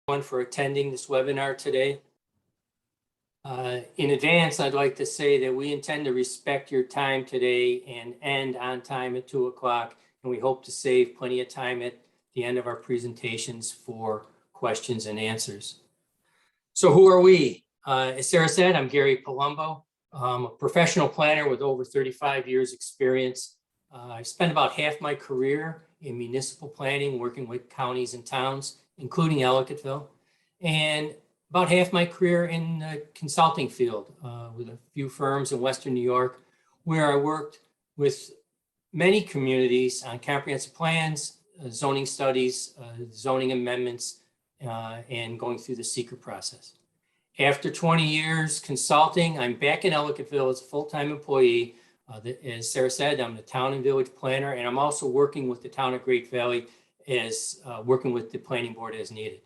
For attending this webinar today. In advance, I'd like to say that we intend to respect your time today and end on time at 2 o'clock, and we hope to save plenty of time at the end of our presentations for questions and answers. So who are we? As Sarah said, I'm Gary Palumbo. I'm a professional planner with over 35 years experience. I've spent about half my career in municipal planning, working with counties and towns, including Ellicottville, and about half my career in the consulting field with a few firms in Western New York, where I worked with many communities on comprehensive plans, zoning studies, zoning amendments, and going through the seeker process. After 20 years consulting, I'm back in Ellicottville as a full-time employee. As Sarah said, I'm the town and village planner, and I'm also working with the town of Great Valley as working with the planning board as needed.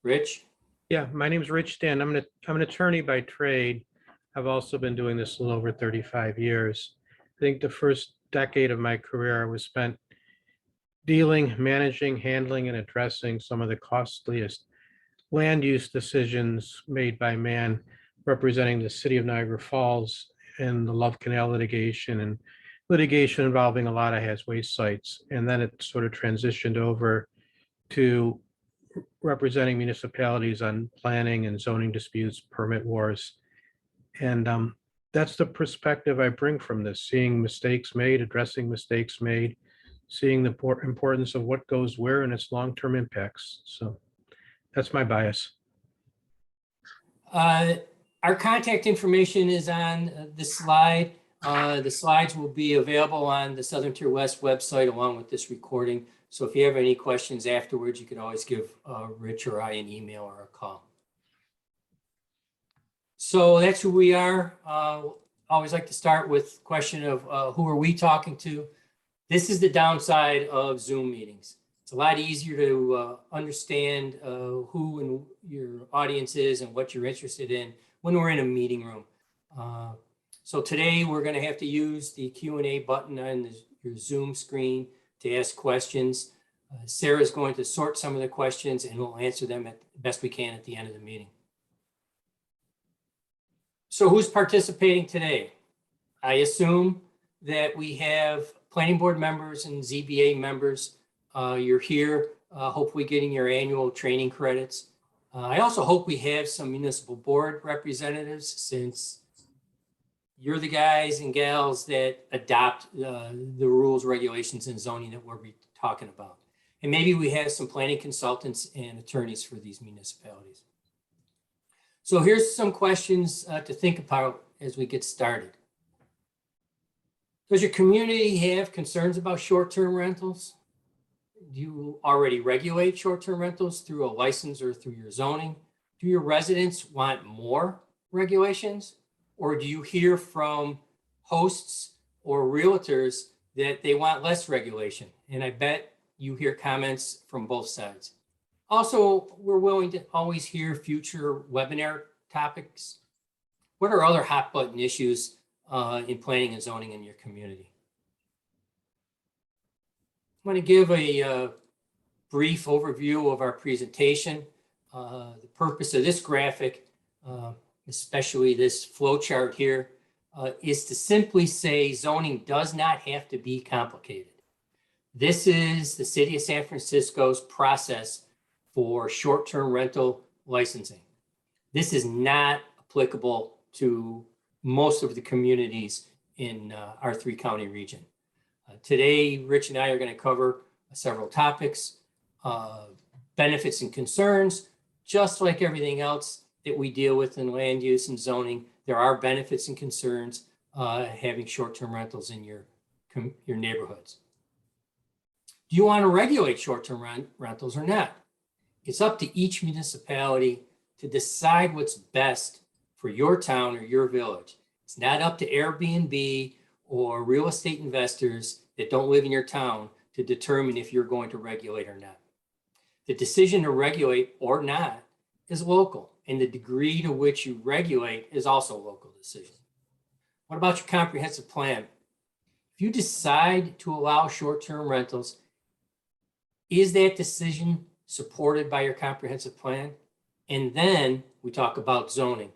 Rich? Yeah, my name is Rich Stanton. I'm an attorney by trade. I've also been doing this a little over 35 years. I think the first decade of my career was spent dealing, managing, handling, and addressing some of the costliest land use decisions made by man, representing the city of Niagara Falls and the Love Canal litigation and litigation involving a lot of hazardous waste sites. And then it sort of transitioned over to representing municipalities on planning and zoning disputes, permit wars. And that's the perspective I bring from this, seeing mistakes made, addressing mistakes made, seeing the importance of what goes where and its long-term impacts. So that's my bias. Our contact information is on the slide. The slides will be available on the Southern Tier West website along with this recording. So if you have any questions afterwards, you can always give Rich or I an email or a call. So that's who we are. Always like to start with the question of who are we talking to? This is the downside of Zoom meetings. It's a lot easier to understand who and your audience is and what you're interested in when we're in a meeting room. So today we're going to have to use the Q&A button on your Zoom screen to ask questions. Sarah is going to sort some of the questions and we'll answer them at the best we can at the end of the meeting. So who's participating today? I assume that we have planning board members and ZBA members. You're here, hopefully getting your annual training credits. I also hope we have some municipal board representatives, since you're the guys and gals that adopt the rules, regulations, and zoning that we'll be talking about. And maybe we have some planning consultants and attorneys for these municipalities. So here's some questions to think about as we get started. Does your community have concerns about short-term rentals? Do you already regulate short-term rentals through a license or through your zoning? Do your residents want more regulations? Or do you hear from hosts or realtors that they want less regulation? And I bet you hear comments from both sides. Also, we're willing to always hear future webinar topics. What are other hot button issues in planning and zoning in your community? I'm going to give a brief overview of our presentation. The purpose of this graphic, especially this flow chart here, is to simply say zoning does not have to be complicated. This is the city of San Francisco's process for short-term rental licensing. This is not applicable to most of the communities in our three-county region. Today, Rich and I are going to cover several topics, benefits and concerns. Just like everything else that we deal with in land use and zoning, there are benefits and concerns having short-term rentals in your neighborhoods. Do you want to regulate short-term rentals or not? It's up to each municipality to decide what's best for your town or your village. It's not up to Airbnb or real estate investors that don't live in your town to determine if you're going to regulate or not. The decision to regulate or not is local, and the degree to which you regulate is also a local decision. What about your comprehensive plan? If you decide to allow short-term rentals, is that decision supported by your comprehensive plan. And then we talk about zoning.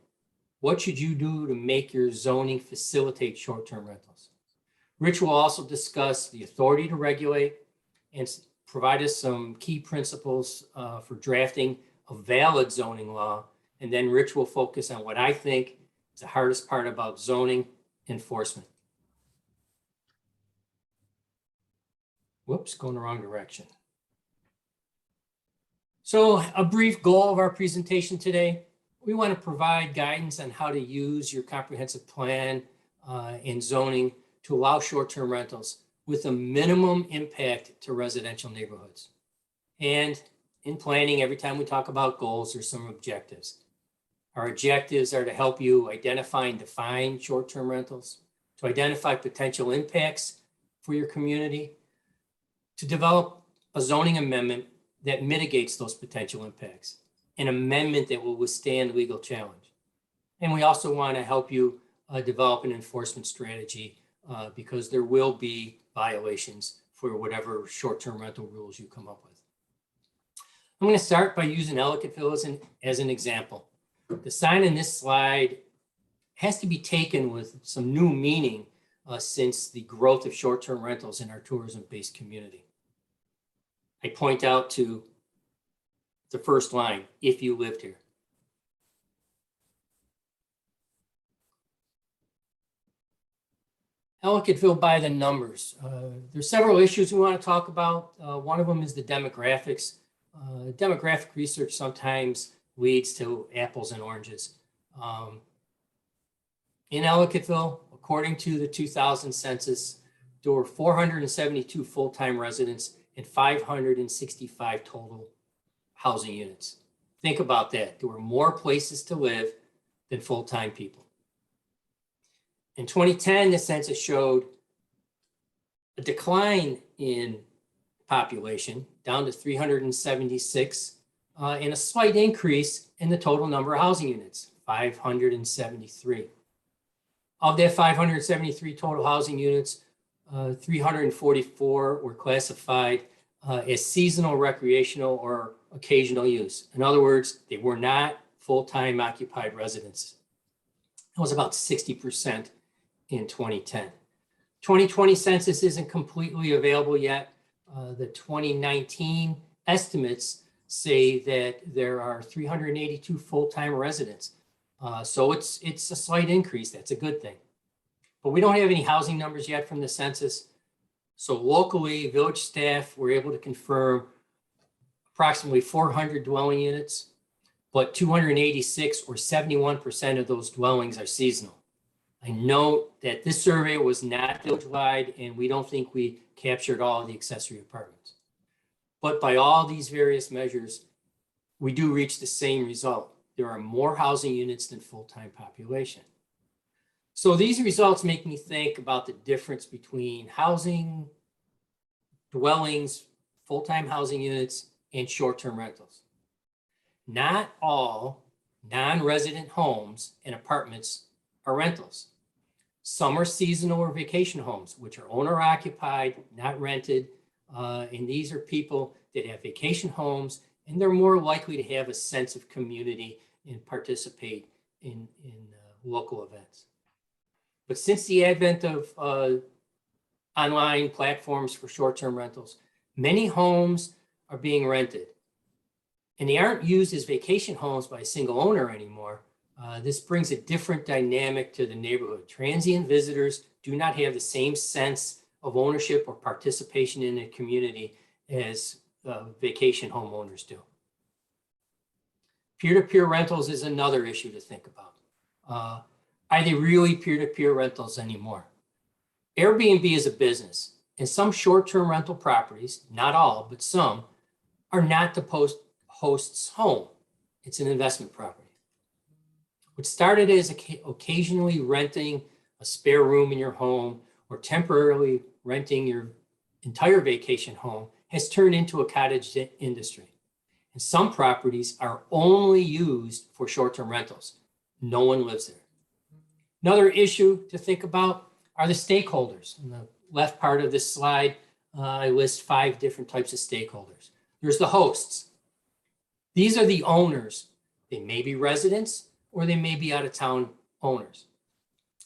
What should you do to make your zoning facilitate short-term rentals? Rich will also discuss the authority to regulate and provide us some key principles for drafting a valid zoning law. And then Rich will focus on what I think is the hardest part about zoning enforcement. Whoops, going the wrong direction. So a brief goal of our presentation today, we want to provide guidance on how to use your comprehensive plan and zoning to allow short-term rentals with a minimum impact to residential neighborhoods. And in planning, every time we talk about goals, there's some objectives. Our objectives are to help you identify and define short-term rentals, to identify potential impacts for your community, to develop a zoning amendment that mitigates those potential impacts, an amendment that will withstand legal challenge. And we also want to help you develop an enforcement strategy because there will be violations for whatever short-term rental rules you come up with. I'm going to start by using Ellicottville as an example. The sign in this slide has to be taken with some new meaning since the growth of short-term rentals in our tourism-based community. I point out to the first line, if you lived here. Ellicottville by the numbers. There's several issues we want to talk about. One of them is the demographics. Demographic research sometimes leads to apples and oranges. In Ellicottville, according to the 2000 census, there were 472 full-time residents and 565 total housing units. Think about that. There were more places to live than full-time people. In 2010, the census showed a decline in population down to 376 and a slight increase in the total number of housing units, 573. Of that 573 total housing units, 344 were classified as seasonal, recreational, or occasional use. In other words, they were not full-time occupied residents. That was about 60% in 2010. 2020 census isn't completely available yet. The 2019 estimates say that there are 382 full-time residents. So it's a slight increase. That's a good thing. But we don't have any housing numbers yet from the census. So locally, village staff were able to confirm approximately 400 dwelling units, but 286 or 71% of those dwellings are seasonal. I note that this survey was not village-wide, and we don't think we captured all of the accessory apartments. But by all these various measures, we do reach the same result. There are more housing units than full-time population. So these results make me think about the difference between housing, dwellings, full-time housing units, and short-term rentals. Not all non-resident homes and apartments are rentals. Some are seasonal or vacation homes, which are owner-occupied, not rented. And these are people that have vacation homes, and they're more likely to have a sense of community and participate in local events. But since the advent of online platforms for short-term rentals, many homes are being rented. And they aren't used as vacation homes by a single owner anymore. This brings a different dynamic to the neighborhood. Transient visitors do not have the same sense of ownership or participation in the community as vacation homeowners do. Peer-to-peer rentals is another issue to think about. Are they really peer-to-peer rentals anymore? Airbnb is a business, and some short-term rental properties, not all, but some, are not the host's home. It's an investment property. What started as occasionally renting a spare room in your home or temporarily renting your entire vacation home has turned into a cottage industry. And some properties are only used for short-term rentals. No one lives there. Another issue to think about are the stakeholders. In the left part of this slide, I list 5 different types of stakeholders. There's the hosts. These are the owners. They may be residents or they may be out-of-town owners.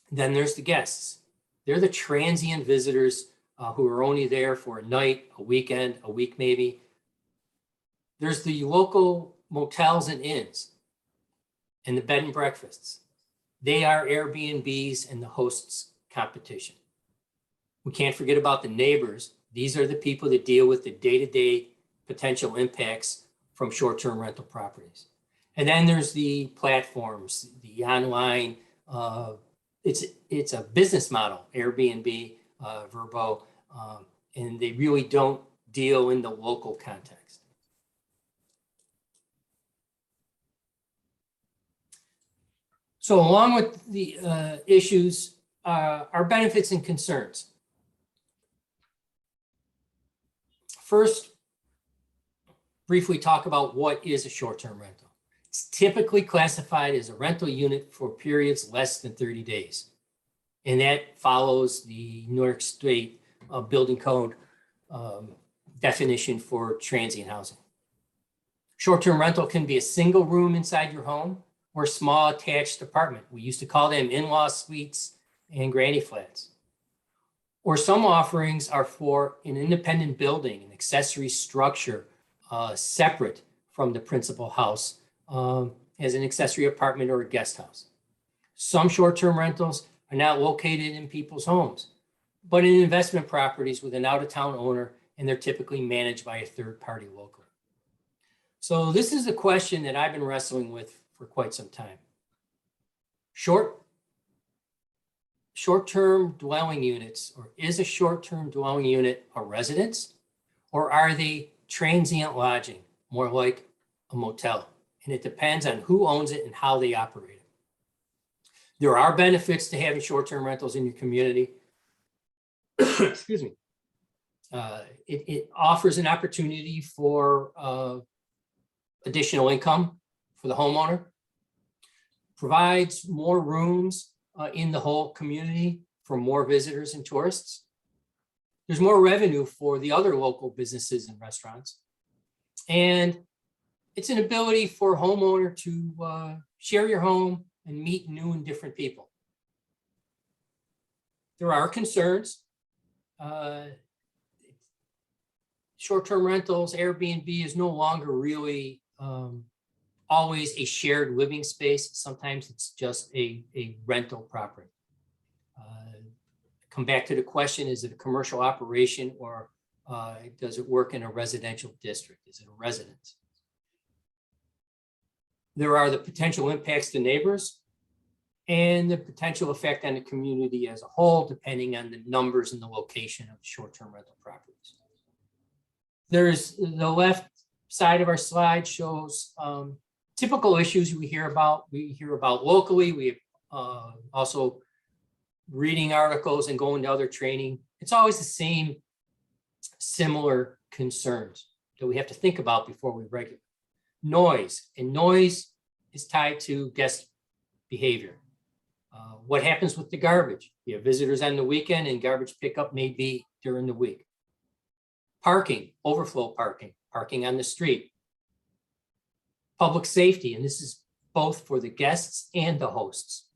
Then there's the guests. They're the transient visitors who are only there for a night, a weekend, a week maybe. There's the local motels and inns and the bed and breakfasts. They are Airbnbs and the hosts' competition. We can't forget about the neighbors. These are the people that deal with the day-to-day potential impacts from short-term rental properties. And then there's the platforms, the online, it's a business model, Airbnb, Vrbo, and they really don't deal in the local context. So along with the issues are benefits and concerns. First, briefly talk about what is a short-term rental. It's typically classified as a rental unit for periods less than 30 days. And that follows the New York State Building Code definition for transient housing. Short-term rental can be a single room inside your home or a small attached apartment. We used to call them in-law suites and granny flats. Or some offerings are for an independent building, an accessory structure separate from the principal house as an accessory apartment or a guest house. Some short-term rentals are not located in people's homes, but in investment properties with an out-of-town owner, and they're typically managed by a third party locally. So this is a question that I've been wrestling with for quite some time. Short-term dwelling units, or is a short-term dwelling unit a residence, or are they transient lodging, more like a motel? And it depends on who owns it and how they operate it. There are benefits to having short-term rentals in your community. Excuse me. It offers an opportunity for additional income for the homeowner, provides more rooms in the whole community for more visitors and tourists. There's more revenue for the other local businesses and restaurants. And it's an ability for a homeowner to share your home and meet new and different people. There are concerns. Short-term rentals, Airbnb is no longer really always a shared living space. Sometimes it's just a rental property. Come back to the question, is it a commercial operation or does it work in a residential district? Is it a residence? There are the potential impacts to neighbors and the potential effect on the community as a whole, depending on the numbers and the location of short-term rental properties. There's the left side of our slide shows typical issues we hear about. We hear about locally. We also reading articles and going to other training. It's always the same similar concerns that we have to think about before we regulate. Noise, and noise is tied to guest behavior. What happens with the garbage? You have visitors on the weekend and garbage pickup may be during the week. Parking, overflow parking, parking on the street. Public safety, and this is both for the guests and the hosts.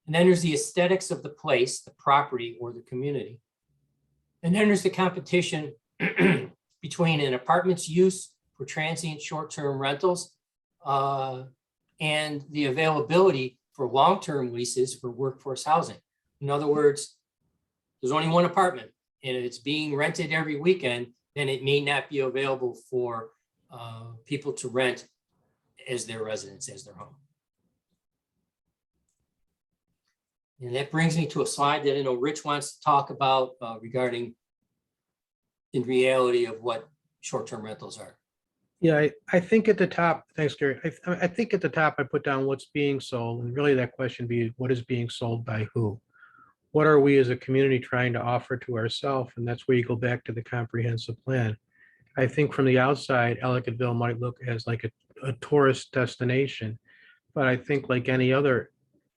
And then there's the aesthetics of the place, the property, or the community. And then there's the competition between an apartment's use for transient short-term rentals and the availability for long-term leases for workforce housing. In other words, there's only one apartment and it's being rented every weekend, then it may not be available for people to rent as their residence, as their home. And that brings me to a slide that I know Rich wants to talk about regarding in reality of what short-term rentals are. Yeah, I think at the top, thanks, Gary. I think at the top I put down what's being sold, and really that question be what is being sold by who? What are we as a community trying to offer to ourselves? And that's where you go back to the comprehensive plan. I think from the outside, Ellicottville might look as like a tourist destination, but I think like any other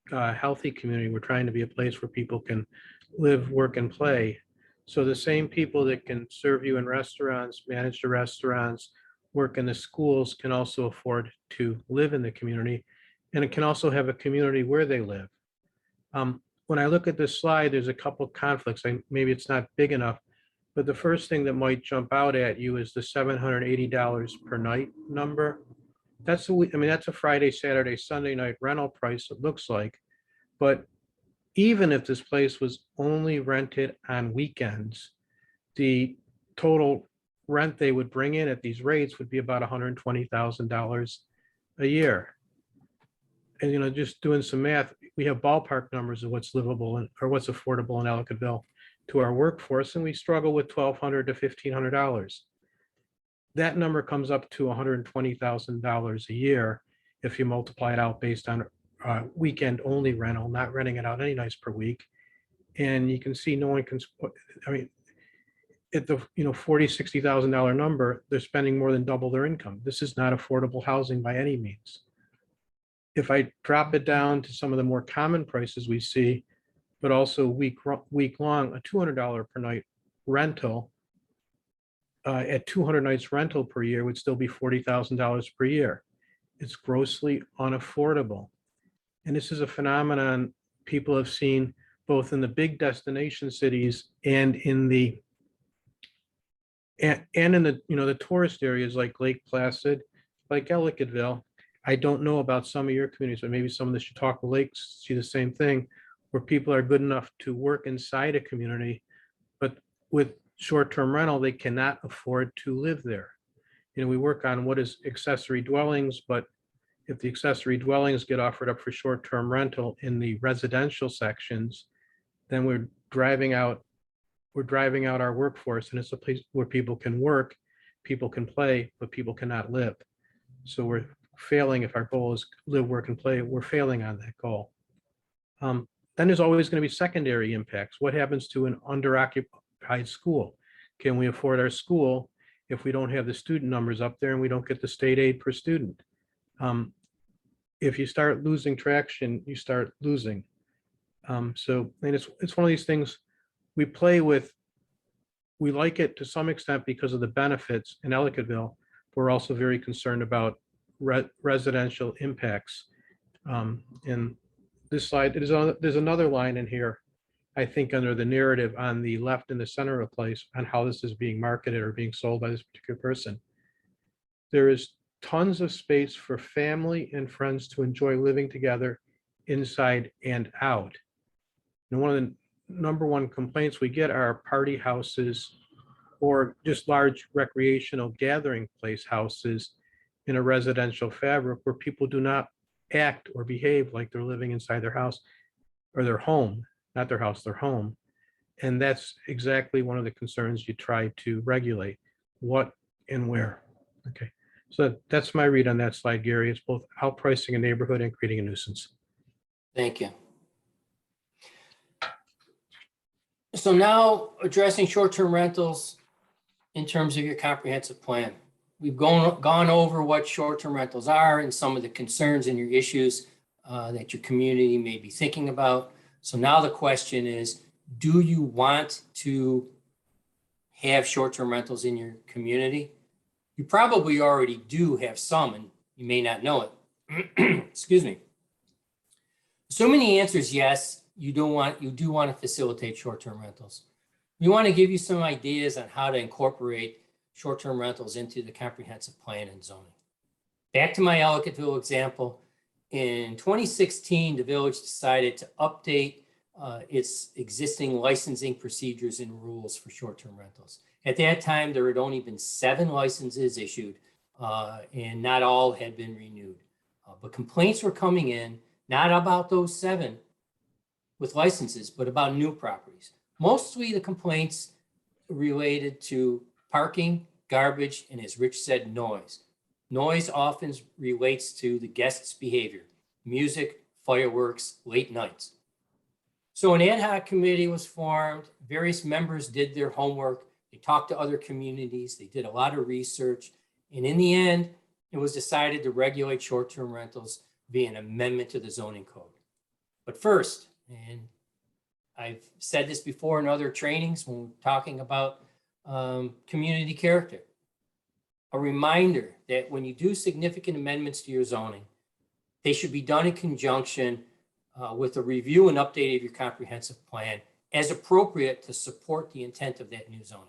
healthy community, we're trying to be a place where people can live, work, and play. So the same people that can serve you in restaurants, manage the restaurants, work in the schools can also afford to live in the community, and it can also have a community where they live. When I look at this slide, there's a couple of conflicts. Maybe it's not big enough, but the first thing that might jump out at you is the $780 per night number. That's that's a Friday, Saturday, Sunday night rental price, it looks like. But even if this place was only rented on weekends, the total rent they would bring in at these rates would be about $120,000 a year. And just doing some math, we have ballpark numbers of what's livable or what's affordable in Ellicottville to our workforce, and we struggle with $1,200 to $1,500. That number comes up to $120,000 a year if you multiply it out based on weekend only rental, not renting it out any nights per week. And you can see no one can, at the $40,000-$60,000 number, they're spending more than double their income. This is not affordable housing by any means. If I drop it down to some of the more common prices we see, but also week long, a $200 per night rental at 200 nights rental per year would still be $40,000 per year. It's grossly unaffordable. And this is a phenomenon people have seen both in the big destination cities and in the the tourist areas like Lake Placid, like Ellicottville. I don't know about some of your communities, but maybe some of the Chautauqua Lakes see the same thing, where people are good enough to work inside a community, but with short-term rental, they cannot afford to live there. We work on what is accessory dwellings, but if the accessory dwellings get offered up for short-term rental in the residential sections, then we're driving out our workforce, and it's a place where people can work, people can play, but people cannot live. So we're failing. If our goal is live, work, and play, we're failing on that goal. Then there's always going to be secondary impacts. What happens to an underoccupied school? Can we afford our school if we don't have the student numbers up there and we don't get the state aid per student? If you start losing traction, you start losing. So it's one of these things we play with. We like it to some extent because of the benefits in Ellicottville. We're also very concerned about residential impacts. In this slide, there's another line in here, I think, under the narrative on the left in the center of the place on how this is being marketed or being sold by this particular person. There is tons of space for family and friends to enjoy living together inside and out. And one of the number one complaints we get are party houses or just large recreational gathering place houses in a residential fabric where people do not act or behave like they're living inside their house or their home, not their house, their home. And that's exactly one of the concerns you try to regulate, what and where. Okay, so that's my read on that slide, Gary. It's both outpricing a neighborhood and creating a nuisance. Thank you. So now addressing short-term rentals in terms of your comprehensive plan. We've gone over what short-term rentals are and some of the concerns and your issues that your community may be thinking about. So now the question is, do you want to have short-term rentals in your community? You probably already do have some, and you may not know it. Excuse me. Assuming the answer is yes, you do want to facilitate short-term rentals. We want to give you some ideas on how to incorporate short-term rentals into the comprehensive plan and zoning. Back to my Ellicottville example, in 2016, the village decided to update its existing licensing procedures and rules for short-term rentals. At that time, there had only been 7 licenses issued, and not all had been renewed. But complaints were coming in, not about those 7 with licenses, but about new properties. Mostly the complaints related to parking, garbage, and, as Rich said, noise. Noise often relates to the guest's behavior, music, fireworks, late nights. So an ad hoc committee was formed. Various members did their homework. They talked to other communities. They did a lot of research. And in the end, it was decided to regulate short-term rentals via an amendment to the zoning code. But first, and I've said this before in other trainings when we're talking about community character, a reminder that when you do significant amendments to your zoning, they should be done in conjunction with a review and update of your comprehensive plan as appropriate to support the intent of that new zoning.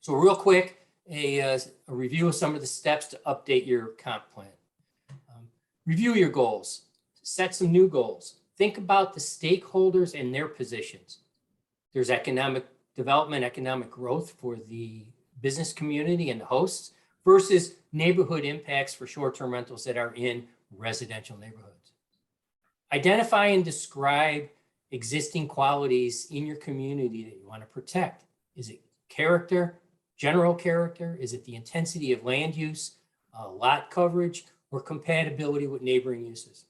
So real quick, a review of some of the steps to update your comp plan. Review your goals, set some new goals. Think about the stakeholders and their positions. There's economic development, economic growth for the business community and the hosts versus neighborhood impacts for short-term rentals that are in residential neighborhoods. Identify and describe existing qualities in your community that you want to protect. Is it character, general character? Is it the intensity of land use, lot coverage, or compatibility with neighboring uses?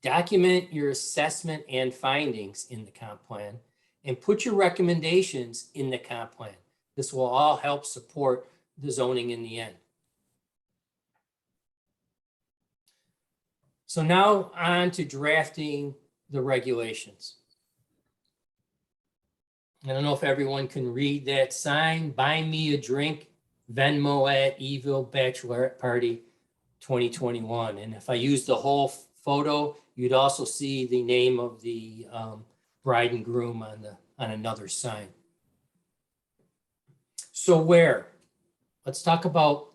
Document your assessment and findings in the comp plan and put your recommendations in the comp plan. This will all help support the zoning in the end. So now on to drafting the regulations. I don't know if everyone can read that sign, buy me a drink, Venmo at Evil Bachelorette Party 2021. And if I use the whole photo, you'd also see the name of the bride and groom on another sign. So where? Let's talk about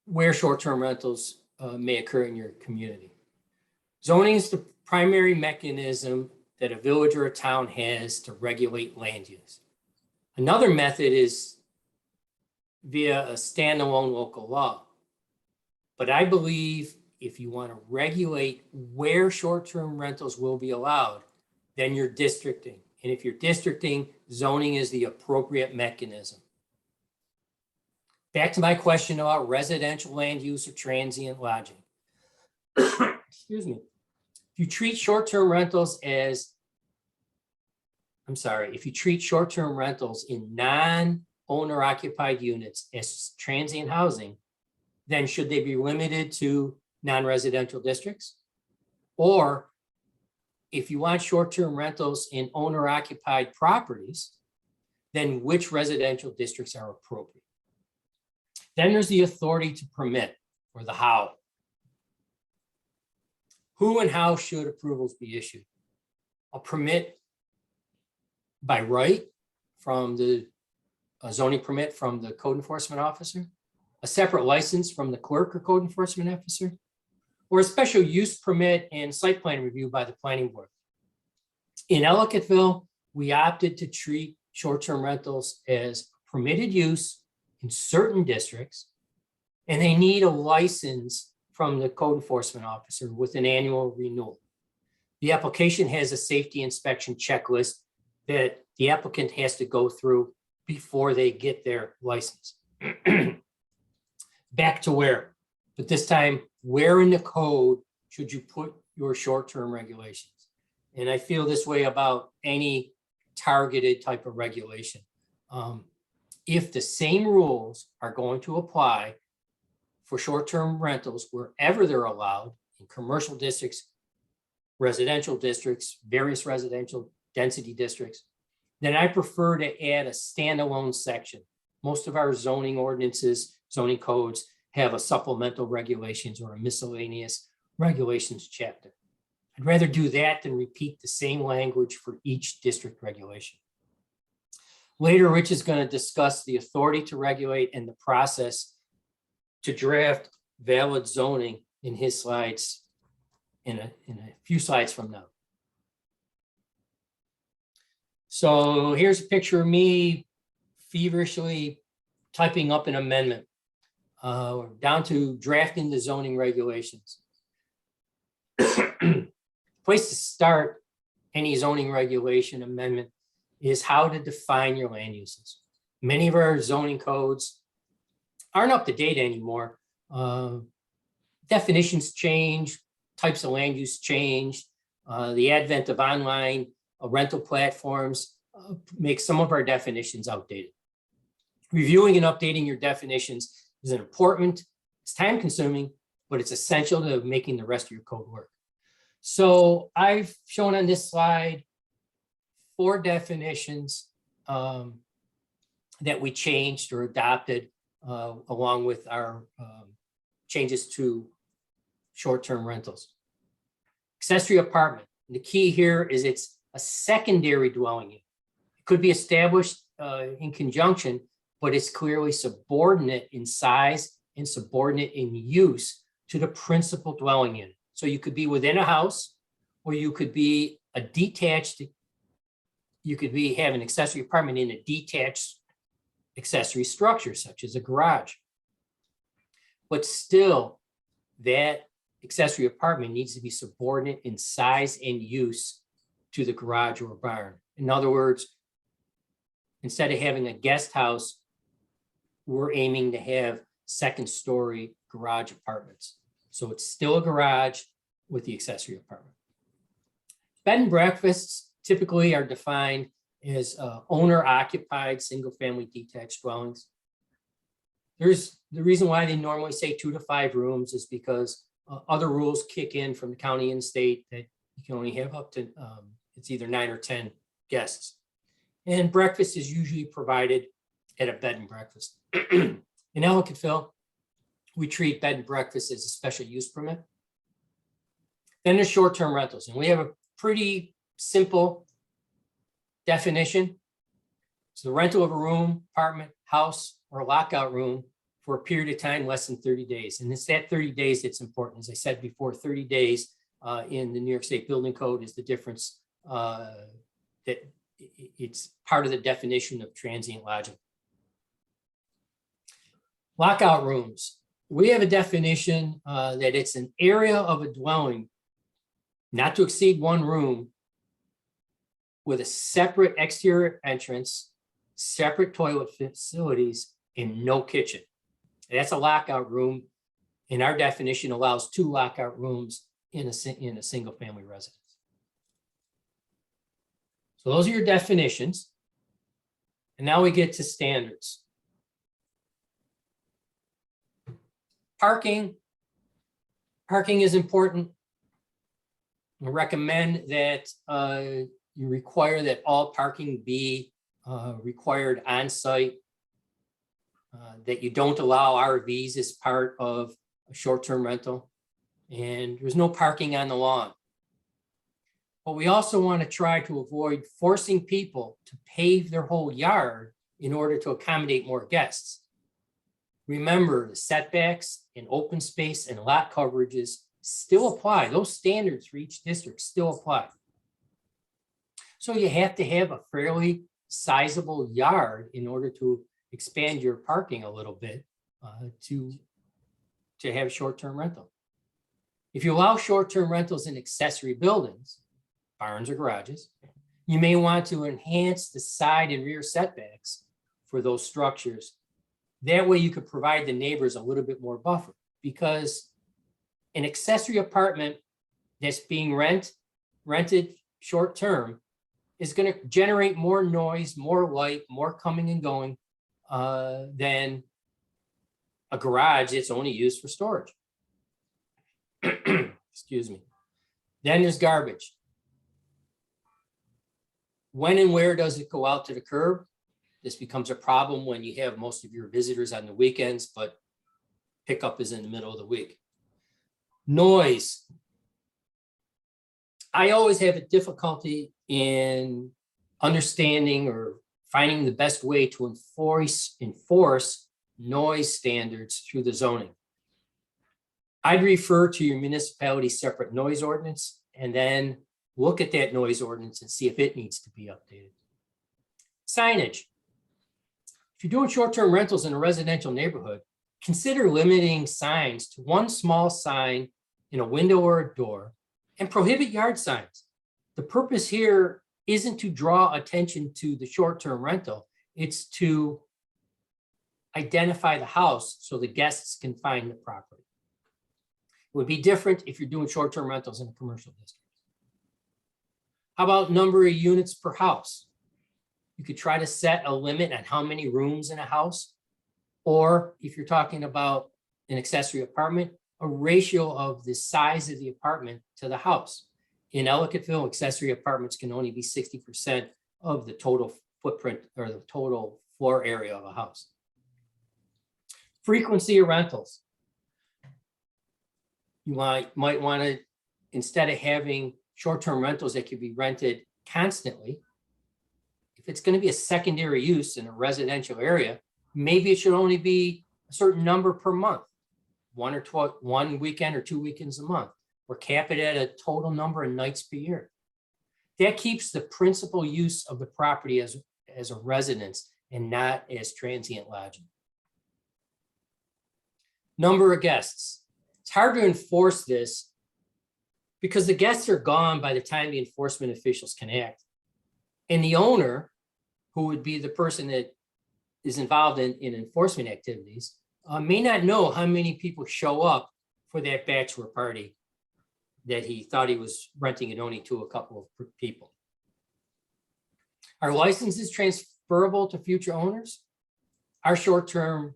where short-term rentals may occur in your community. Zoning is the primary mechanism that a village or a town has to regulate land use. Another method is via a standalone local law. But I believe if you want to regulate where short-term rentals will be allowed, then you're districting. And if you're districting, zoning is the appropriate mechanism. Back to my question about residential land use or transient lodging. Excuse me. If you treat short-term rentals as, if you treat short-term rentals in non-owner occupied units as transient housing, then should they be limited to non-residential districts? Or if you want short-term rentals in owner-occupied properties, then which residential districts are appropriate? Then there's the authority to permit, or the how. Who and how should approvals be issued? A permit by right from a zoning permit from the code enforcement officer, a separate license from the clerk or code enforcement officer, or a special use permit and site plan review by the planning board. In Ellicottville, we opted to treat short-term rentals as permitted use in certain districts, and they need a license from the code enforcement officer with an annual renewal. The application has a safety inspection checklist that the applicant has to go through before they get their license. Back to where, but this time, where in the code should you put your short-term regulations? And I feel this way about any targeted type of regulation. If the same rules are going to apply for short-term rentals wherever they're allowed, in commercial districts, residential districts, various residential density districts, then I prefer to add a standalone section. Most of our zoning ordinances, zoning codes have a supplemental regulations or a miscellaneous regulations chapter. I'd rather do that than repeat the same language for each district regulation. Later, Rich is going to discuss the authority to regulate and the process to draft valid zoning in his slides in a few slides from now. So here's a picture of me feverishly typing up an amendment. Down to drafting the zoning regulations. Place to start any zoning regulation amendment is how to define your land uses. Many of our zoning codes aren't up to date anymore. Definitions change, types of land use change. The advent of online rental platforms makes some of our definitions outdated. Reviewing and updating your definitions is important, it's time consuming, but it's essential to making the rest of your code work. So I've shown on this slide 4 definitions. that we changed or adopted along with our changes to short-term rentals. Accessory apartment. The key here is it's a secondary dwelling unit. It could be established in conjunction, but it's clearly subordinate in size and subordinate in use to the principal dwelling unit. So you could be within a house, or you could be a detached, you could have an accessory apartment in a detached accessory structure, such as a garage. But still, that accessory apartment needs to be subordinate in size and use to the garage or barn. In other words, instead of having a guest house, we're aiming to have second-story garage apartments. So it's still a garage with the accessory apartment. Bed and breakfasts typically are defined as owner-occupied, single-family detached dwellings. There's the reason why they normally say 2 to 5 rooms is because other rules kick in from the county and state that you can only have up to, it's either 9 or 10 guests. And breakfast is usually provided at a bed and breakfast. In Ellicottville, we treat bed and breakfast as a special use permit. Then there's short-term rentals, and we have a pretty simple definition. It's the rental of a room, apartment, house, or a lockout room for a period of time less than 30 days. And it's that 30 days that's important. As I said before, 30 days in the New York State Building Code is the difference that it's part of the definition of transient lodging. Lockout rooms. We have a definition that it's an area of a dwelling not to exceed 1 room with a separate exterior entrance, separate toilet facilities, and no kitchen. That's a lockout room. And our definition allows 2 lockout rooms in a single family residence. So those are your definitions. And now we get to standards. Parking. Parking is important. I recommend that you require that all parking be required on site, that you don't allow RVs as part of a short-term rental, and there's no parking on the lawn. But we also want to try to avoid forcing people to pave their whole yard in order to accommodate more guests. Remember, the setbacks and open space and lot coverages still apply. Those standards for each district still apply. So you have to have a fairly sizable yard in order to expand your parking a little bit to have short-term rental. If you allow short-term rentals in accessory buildings, barns or garages, you may want to enhance the side and rear setbacks for those structures. That way you could provide the neighbors a little bit more buffer, because an accessory apartment that's being rented short-term is going to generate more noise, more light, more coming and going than a garage that's only used for storage. Excuse me. Then there's garbage. When and where does it go out to the curb? This becomes a problem when you have most of your visitors on the weekends, but pickup is in the middle of the week. Noise. I always have a difficulty in understanding or finding the best way to enforce noise standards through the zoning. I'd refer to your municipality's separate noise ordinance and then look at that noise ordinance and see if it needs to be updated. Signage. If you're doing short-term rentals in a residential neighborhood, consider limiting signs to 1 small sign in a window or a door and prohibit yard signs. The purpose here isn't to draw attention to the short-term rental. It's to identify the house so the guests can find the property. It would be different if you're doing short-term rentals in a commercial district. How about number of units per house? You could try to set a limit on how many rooms in a house, or if you're talking about an accessory apartment, a ratio of the size of the apartment to the house. In Ellicottville, accessory apartments can only be 60% of the total footprint or the total floor area of a house. Frequency of rentals. You might want to, instead of having short-term rentals that could be rented constantly, if it's going to be a secondary use in a residential area, maybe it should only be a certain number per month, one weekend or 2 weekends a month, or cap it at a total number of nights per year. That keeps the principal use of the property as a residence and not as transient lodging. Number of guests. It's hard to enforce this because the guests are gone by the time the enforcement officials can act. And the owner, who would be the person that is involved in enforcement activities, may not know how many people show up for that bachelor party that he thought he was renting it only to a couple of people. Are licenses transferable to future owners? Our short-term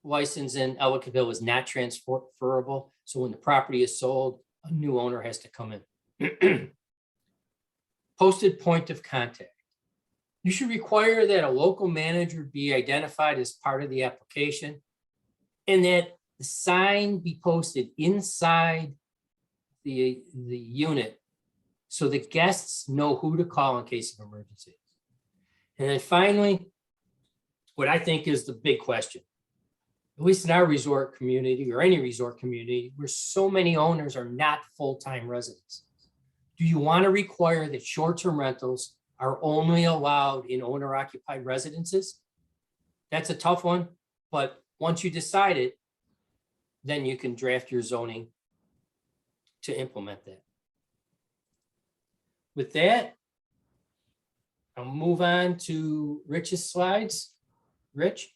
license in Ellicottville is not transferable. So when the property is sold, a new owner has to come in. Posted point of contact. You should require that a local manager be identified as part of the application and that the sign be posted inside the unit so the guests know who to call in case of emergency. And then finally, what I think is the big question, at least in our resort community or any resort community where so many owners are not full-time residents. Do you want to require that short-term rentals are only allowed in owner-occupied residences? That's a tough one, but once you decide it, then you can draft your zoning to implement that. With that, I'll move on to Rich's slides. Rich?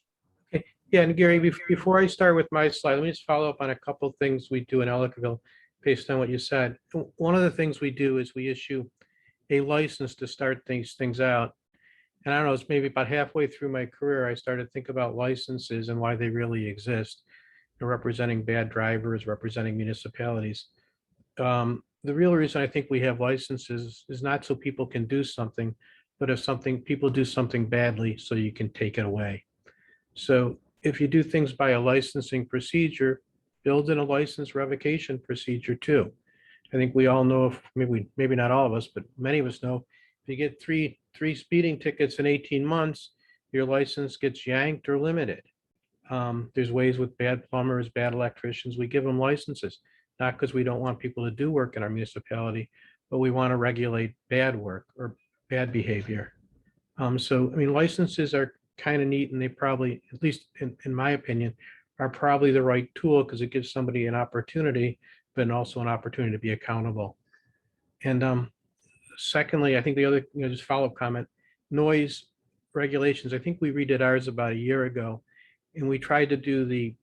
Okay. Yeah, and Gary, before I start with my slide, let me just follow up on a couple of things we do in Ellicottville based on what you said. One of the things we do is we issue a license to start these things out. And I don't know, it's maybe about halfway through my career, I started to think about licenses and why they really exist. They're representing bad drivers, representing municipalities. The real reason I think we have licenses is not so people can do something, but if people do something badly, so you can take it away. So if you do things by a licensing procedure, build in a license revocation procedure too. I think we all know, if maybe not all of us, but many of us know, if you get three speeding tickets in 18 months, your license gets yanked or limited. There's ways with bad plumbers, bad electricians, we give them licenses, not because we don't want people to do work in our municipality, but we want to regulate bad work or bad behavior. So, I mean, licenses are kind of neat, and they probably, at least in my opinion, are probably the right tool because it gives somebody an opportunity, but also an opportunity to be accountable. And secondly, I think the other, just follow-up comment, noise regulations. I think we redid ours about a year ago, and we tried to do the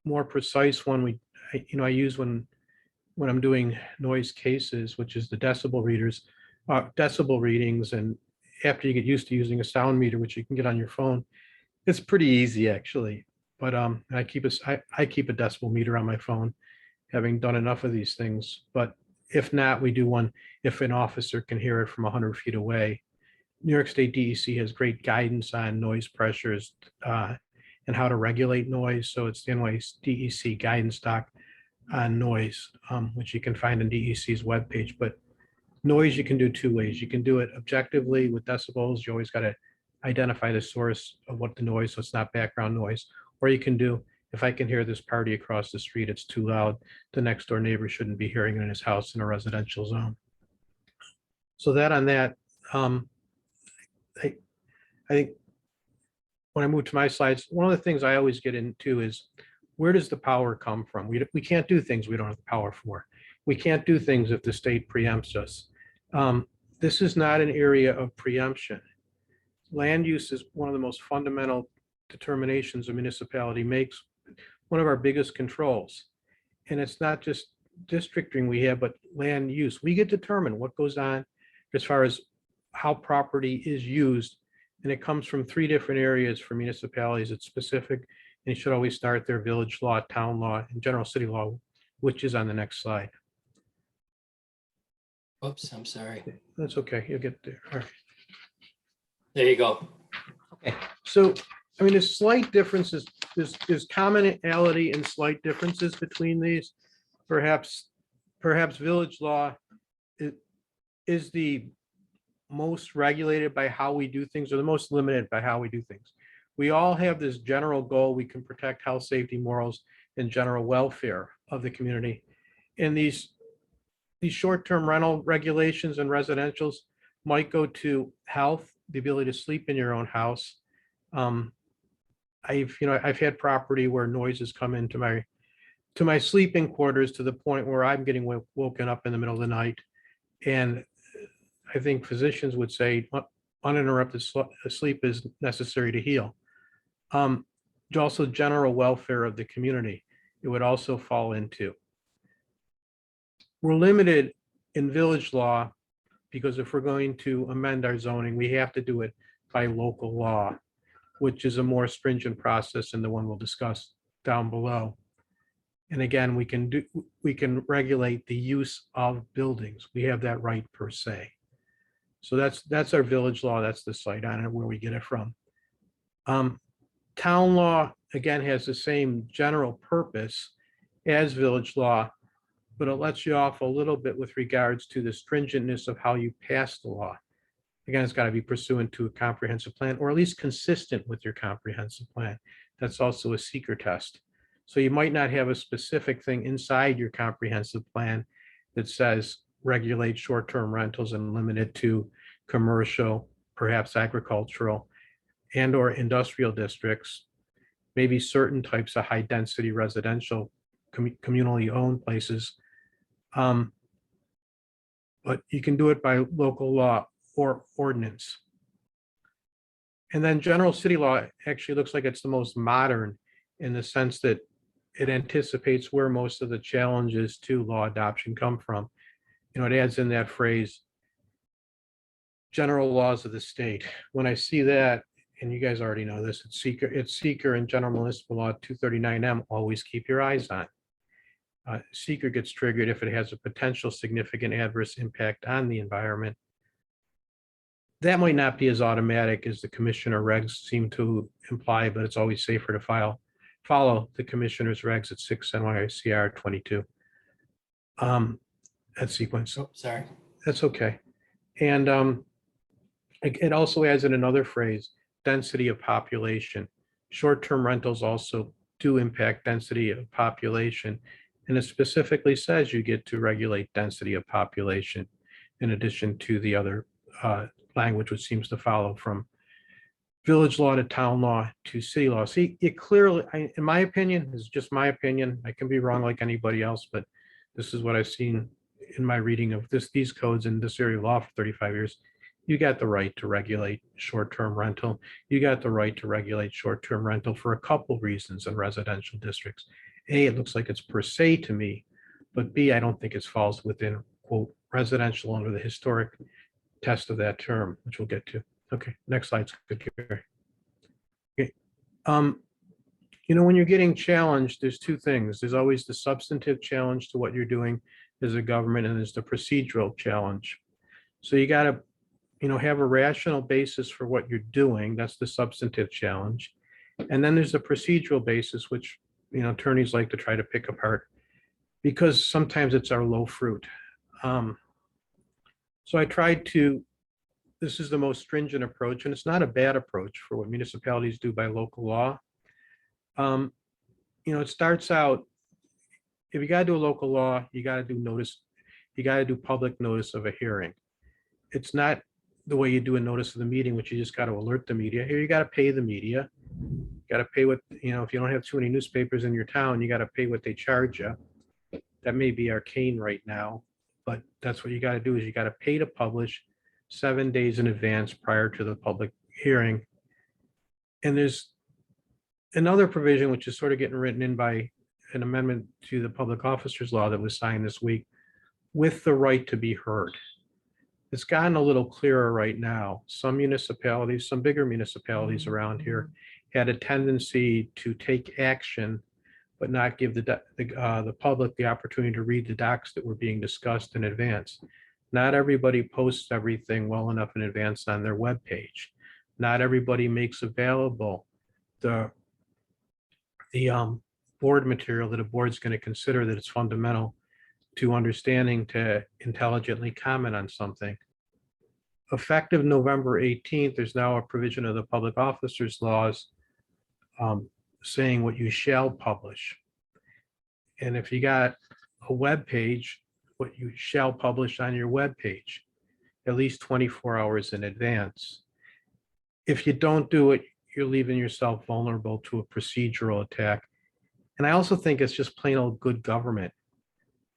more precise one. I use when I'm doing noise cases, which is the decibel readings, and after you get used to using a sound meter, which you can get on your phone, it's pretty easy actually. But I keep a decibel meter on my phone, having done enough of these things. But if not, we do one if an officer can hear it from 100 feet away. New York State DEC has great guidance on noise pressures and how to regulate noise. So it's the DEC guidance doc on noise, which you can find on DEC's webpage. But noise you can do two ways. You can do it objectively with decibels. You always got to identify the source of what the noise, so it's not background noise. Or you can do, if I can hear this party across the street, it's too loud, the next door neighbor shouldn't be hearing it in his house in a residential zone. So that on that, I think when I move to my slides, one of the things I always get into is, where does the power come from? We can't do things we don't have the power for. We can't do things if the state preempts us. This is not an area of preemption. Land use is one of the most fundamental determinations a municipality makes, one of our biggest controls. And it's not just districting we have, but land use. We get determined what goes on as far as how property is used. And it comes from 3 different areas for municipalities. It's specific, and you should always start their village law, town law, and general city law, which is on the next slide. Oops, I'm sorry. That's okay, you'll get there. All right. There you go. So, I mean, there's slight differences, there's commonality and slight differences between these. Perhaps village law is the most regulated by how we do things, or the most limited by how we do things. We all have this general goal: we can protect health, safety, morals, and general welfare of the community. And these short-term rental regulations and residentials might go to health, the ability to sleep in your own house. I've had property where noises come into my sleeping quarters to the point where I'm getting woken up in the middle of the night. And I think physicians would say uninterrupted sleep is necessary to heal. Also general welfare of the community, it would also fall into. We're limited in village law because if we're going to amend our zoning, we have to do it by local law, which is a more stringent process than the one we'll discuss down below. And again, we can regulate the use of buildings. We have that right per se. So that's our village law. That's the site on it where we get it from. Town law, again, has the same general purpose as village law, but it lets you off a little bit with regards to the stringentness of how you pass the law. Again, it's got to be pursuant to a comprehensive plan, or at least consistent with your comprehensive plan. That's also a seeker test. So you might not have a specific thing inside your comprehensive plan that says regulate short-term rentals and limit it to commercial, perhaps agricultural, and or industrial districts, maybe certain types of high-density residential communally owned places. But you can do it by local law or ordinance. And then general city law actually looks like it's the most modern in the sense that it anticipates where most of the challenges to law adoption come from. It adds in that phrase, general laws of the state. When I see that, and you guys already know this, it's seeker and general municipal law 239M, always keep your eyes on. Seeker gets triggered if it has a potential significant adverse impact on the environment. That might not be as automatic as the commissioner regs seem to imply, but it's always safer to follow the commissioner's regs at 6 NYCR 22. That sequence. Oh, sorry. That's okay. And it also adds in another phrase, density of population. Short-term rentals also do impact density of population. And it specifically says you get to regulate density of population in addition to the other language which seems to follow from village law to town law to city law. See, it clearly, in my opinion, this is just my opinion. I can be wrong like anybody else, but this is what I've seen in my reading of these codes in this area of law for 35 years. You got the right to regulate short-term rental. You got the right to regulate short-term rental for a couple reasons in residential districts. A, it looks like it's per se to me, but B, I don't think it falls within, quote, residential under the historic test of that term, which we'll get to. Okay, next slide's good, Gary. Okay. When you're getting challenged, there's two things. There's always the substantive challenge to what you're doing as a government, and there's the procedural challenge. So you got to, have a rational basis for what you're doing. That's the substantive challenge. And then there's the procedural basis, which, attorneys like to try to pick apart because sometimes it's our low fruit. So I tried to, this is the most stringent approach, and it's not a bad approach for what municipalities do by local law. It starts out, if you got to do a local law, you got to do notice, you got to do public notice of a hearing. It's not the way you do a notice of the meeting, which you just got to alert the media. Here, you got to pay the media. You got to pay what, if you don't have too many newspapers in your town, you got to pay what they charge you. That may be arcane right now, but that's what you got to do is you got to pay to publish 7 days in advance prior to the public hearing. And there's another provision, which is sort of getting written in by an amendment to the public officers law that was signed this week, with the right to be heard. It's gotten a little clearer right now. Some municipalities, some bigger municipalities around here had a tendency to take action, but not give the public the opportunity to read the docs that were being discussed in advance. Not everybody posts everything well enough in advance on their webpage. Not everybody makes available the board material that a board's going to consider that it's fundamental to understanding to intelligently comment on something. Effective November 18th, there's now a provision of the public officers laws saying what you shall publish. And if you got a web page, what you shall publish on your web page, at least 24 hours in advance. If you don't do it, you're leaving yourself vulnerable to a procedural attack. And I also think it's just plain old good government.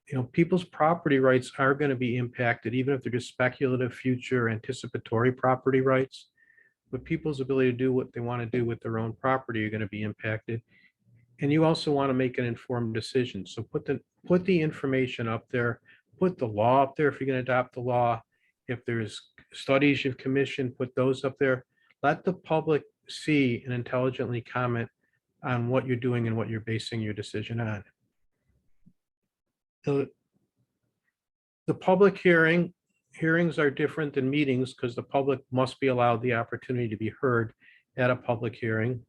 You know, people's property rights are going to be impacted, even if they're just speculative, future, anticipatory property rights. But people's ability to do what they want to do with their own property are going to be impacted. And you also want to make an informed decision. So put the information up there, put the law up there if you're going to adopt the law. If there's studies you've commissioned, put those up there. Let the public see and intelligently comment on what you're doing and what you're basing your decision on. The public hearings are different than meetings because the public must be allowed the opportunity to be heard at a public hearing.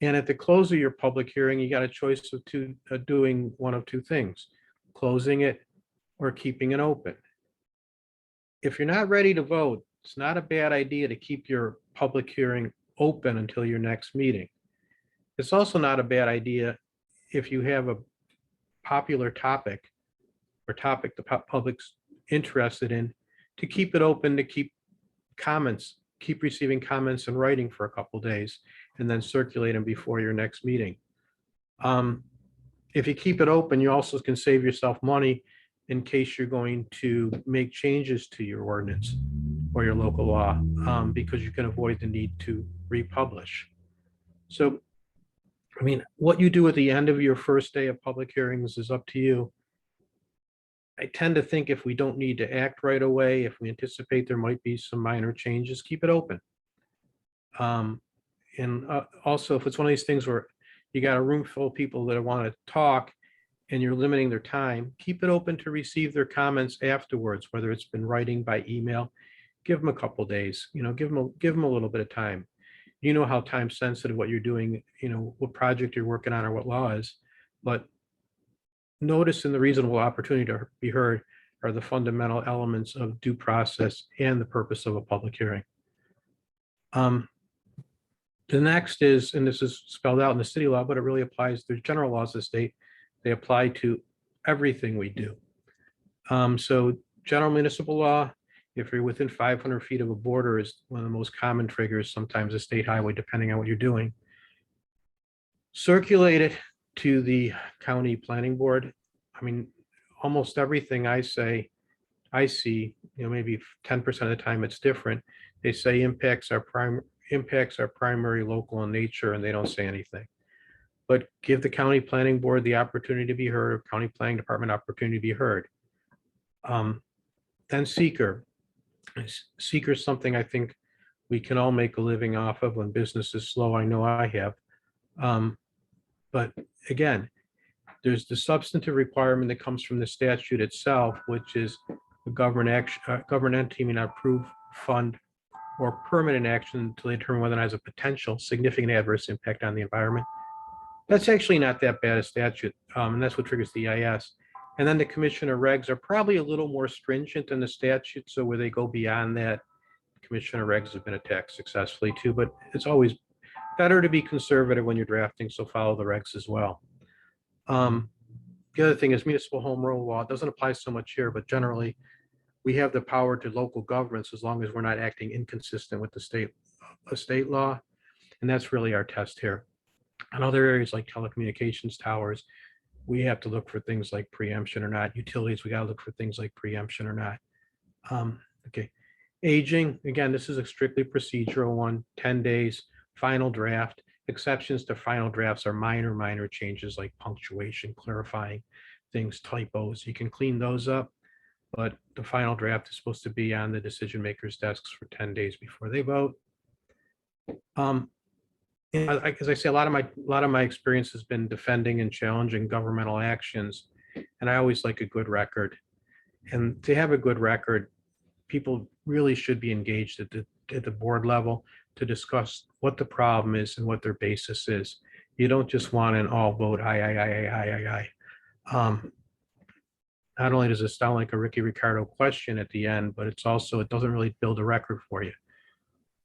And at the close of your public hearing, you got a choice of doing one of two things, closing it or keeping it open. If you're not ready to vote, it's not a bad idea to keep your public hearing open until your next meeting. It's also not a bad idea if you have a popular topic or topic the public's interested in, to keep it open, to keep receiving comments in writing for a couple days, and then circulate them before your next meeting. If you keep it open, you also can save yourself money in case you're going to make changes to your ordinance or your local law, because you can avoid the need to republish. So, I mean, what you do at the end of your first day of public hearings is up to you. I tend to think if we don't need to act right away, if we anticipate there might be some minor changes, keep it open. Also, if it's one of these things where you got a room full of people that want to talk and you're limiting their time, keep it open to receive their comments afterwards, whether it's been writing by email. Give them a couple days, you know, give them a little bit of time. You know how time sensitive what you're doing, you know, what project you're working on or what law is, but notice in the reasonable opportunity to be heard are the fundamental elements of due process and the purpose of a public hearing. The next is, and this is spelled out in the city law, but it really applies, there's general laws of the state. They apply to everything we do. So general municipal law, if you're within 500 feet of a border, is one of the most common triggers, sometimes a state highway, depending on what you're doing. Circulate it to the county planning board. I mean, almost everything I see, you know, maybe 10% of the time it's different. They say impacts are primary, local in nature, and they don't say anything. But give the county planning board the opportunity to be heard, or county planning department opportunity to be heard. Then seeker. Seeker is something I think we can all make a living off of when business is slow. I know I have. But again, there's the substantive requirement that comes from the statute itself, which is the government entity may not approve, fund, or permanent action until they determine whether it has a potential significant adverse impact on the environment. That's actually not that bad a statute, and that's what triggers the EIS. And then the commissioner regs are probably a little more stringent than the statute, so where they go beyond that, commissioner regs have been attacked successfully too, but it's always better to be conservative when you're drafting, so follow the regs as well. The other thing is municipal home rule law. It doesn't apply so much here, but generally we have the power to local governments as long as we're not acting inconsistent with the state law. And that's really our test here. In other areas like telecommunications towers, we have to look for things like preemption or not. Utilities, we got to look for things like preemption or not. Okay. Aging, again, this is a strictly procedural one, 10 days, final draft. Exceptions to final drafts are minor changes like punctuation, clarifying things, typos. You can clean those up, but the final draft is supposed to be on the decision makers' desks for 10 days before they vote. As I say, a lot of my experience has been defending and challenging governmental actions, and I always like a good record. And to have a good record, people really should be engaged at at the board level to discuss what the problem is and what their basis is. You don't just want an all vote aye. Not only does it sound like a Ricky Ricardo question at the end, but it's also, it doesn't really build a record for you.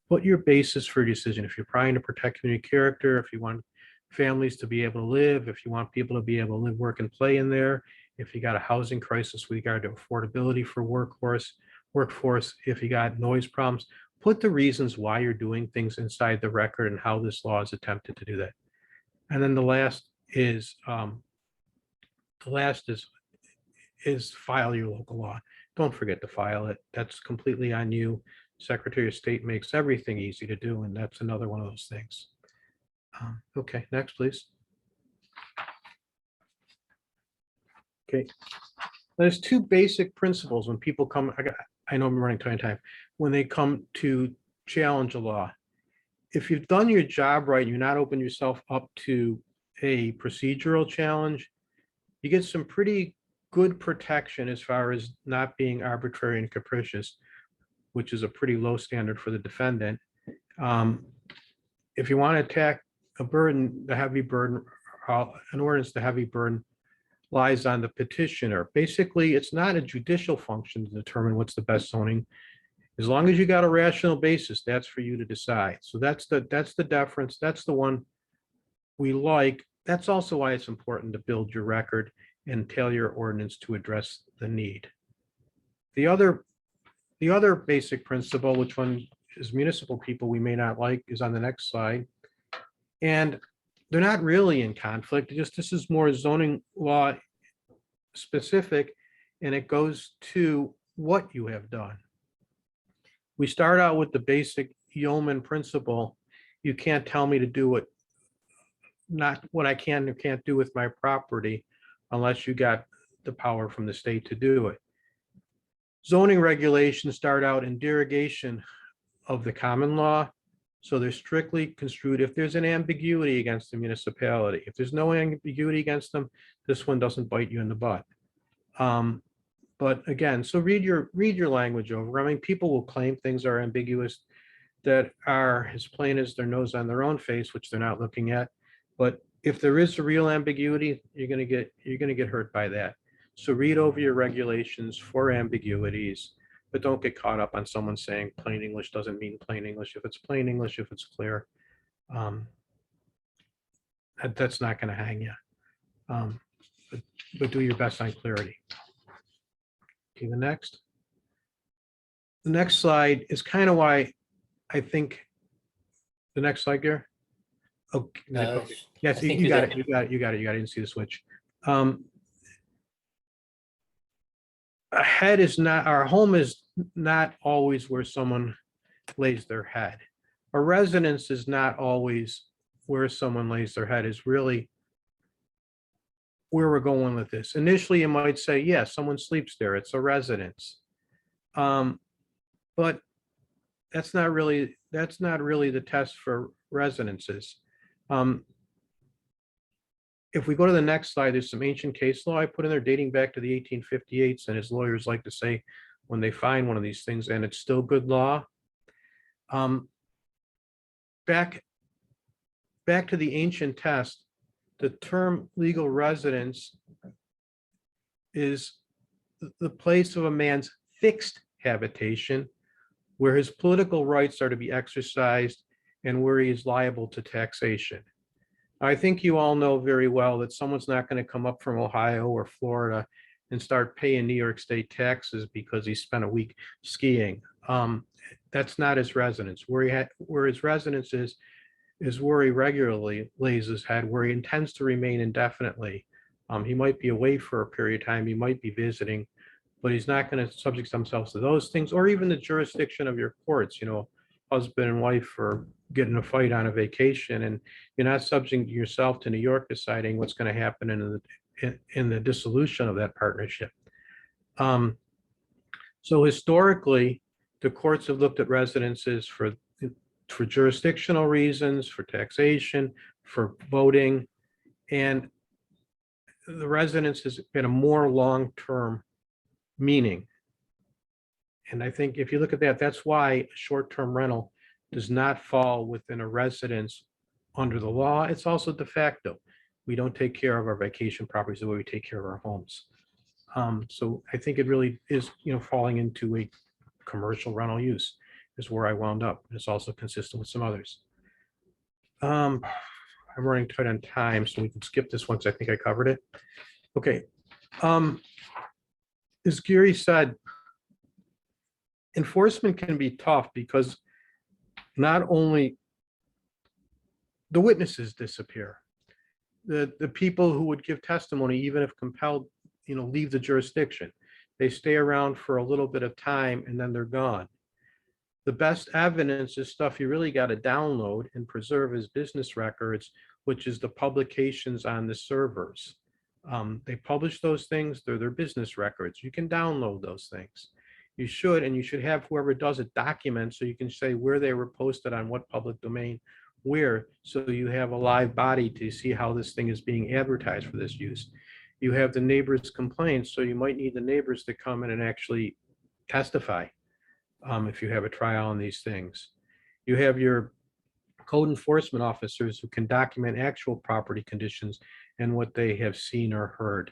What your basis for your decision, if you're trying to protect community character, if you want families to be able to live, if you want people to be able to live, work, and play in there, if you got a housing crisis with regard to affordability for workforce, if you got noise problems, put the reasons why you're doing things inside the record and how this law is attempted to do that. And then the last is file your local law. Don't forget to file it. That's completely on you. Secretary of State makes everything easy to do, and that's another one of those things. Okay, next, please. Okay, there's two basic principles when people come. I know I'm running time. When they come to challenge a law, if you've done your job right, you're not opening yourself up to a procedural challenge, you get some pretty good protection as far as not being arbitrary and capricious, which is a pretty low standard for the defendant. If you want to attack a burden, the heavy burden, an ordinance, the heavy burden lies on the petitioner. Basically, it's not a judicial function to determine what's the best zoning. As long as you got a rational basis, that's for you to decide. So that's the deference. That's the one we like. That's also why it's important to build your record and tailor your ordinance to address the need. The other basic principle, which one is municipal people we may not like, is on the next slide. And they're not really in conflict. This is more zoning law specific, and it goes to what you have done. We start out with the basic yeoman principle. You can't tell me to do not what I can or can't do with my property unless you got the power from the state to do it. Zoning regulations start out in derogation of the common law. So they're strictly construed. If there's an ambiguity against the municipality, if there's no ambiguity against them, this one doesn't bite you in the butt. But again, so read your language over. I mean, people will claim things are ambiguous that are as plain as their nose on their own face, which they're not looking at. But if there is a real ambiguity, you're gonna get hurt by that. So read over your regulations for ambiguities, but don't get caught up on someone saying plain English doesn't mean plain English. If it's plain English, if it's clear, that's not gonna hang you. But do your best on clarity. Okay, the next slide is kind of why I think the next slide here. Okay. Yes, you got it. You got it. I didn't see the switch. A head is not, our home is not always where someone lays their head. A residence is not always where someone lays their head, is really where we're going with this. Initially, you might say, yeah, someone sleeps there. It's a residence. But that's not really the test for residences. If we go to the next slide, there's some ancient case law I put in there dating back to the 1858s, and as lawyers like to say when they find one of these things, and it's still good law. Back to the ancient test, the term legal residence is the place of a man's fixed habitation where his political rights are to be exercised and where he is liable to taxation. I think you all know very well that someone's not going to come up from Ohio or Florida and start paying New York State taxes because he spent a week skiing. That's not his residence. Where his residence is where he regularly lays his head, where he intends to remain indefinitely. He might be away for a period of time, he might be visiting, but he's not going to subject themselves to those things, or even the jurisdiction of your courts. You know, husband and wife are getting a fight on a vacation, and you're not subjecting yourself to New York deciding what's going to happen in the dissolution of that partnership. So historically, the courts have looked at residences for jurisdictional reasons, for taxation, for voting, and the residence has been a more long-term meaning. And I think if you look at that, that's why a short-term rental does not fall within a residence under the law. It's also de facto. We don't take care of our vacation properties the way we take care of our homes. So I think it really is, falling into a commercial rental use is where I wound up. It's also consistent with some others. I'm running tight on time, so we can skip this one because I think I covered it. Okay. As Gary said, enforcement can be tough because not only the witnesses disappear, the people who would give testimony, even if compelled, leave the jurisdiction. They stay around for a little bit of time and then they're gone. The best evidence is stuff you really got to download and preserve as business records, which is the publications on the servers. They publish those things, they're their business records. You can download those things. You should, and you should have whoever does it document so you can say where they were posted on what public domain, where, so you have a live body to see how this thing is being advertised for this use. You have the neighbors' complaints, so you might need the neighbors to come in and actually testify if you have a trial on these things. You have your code enforcement officers who can document actual property conditions and what they have seen or heard.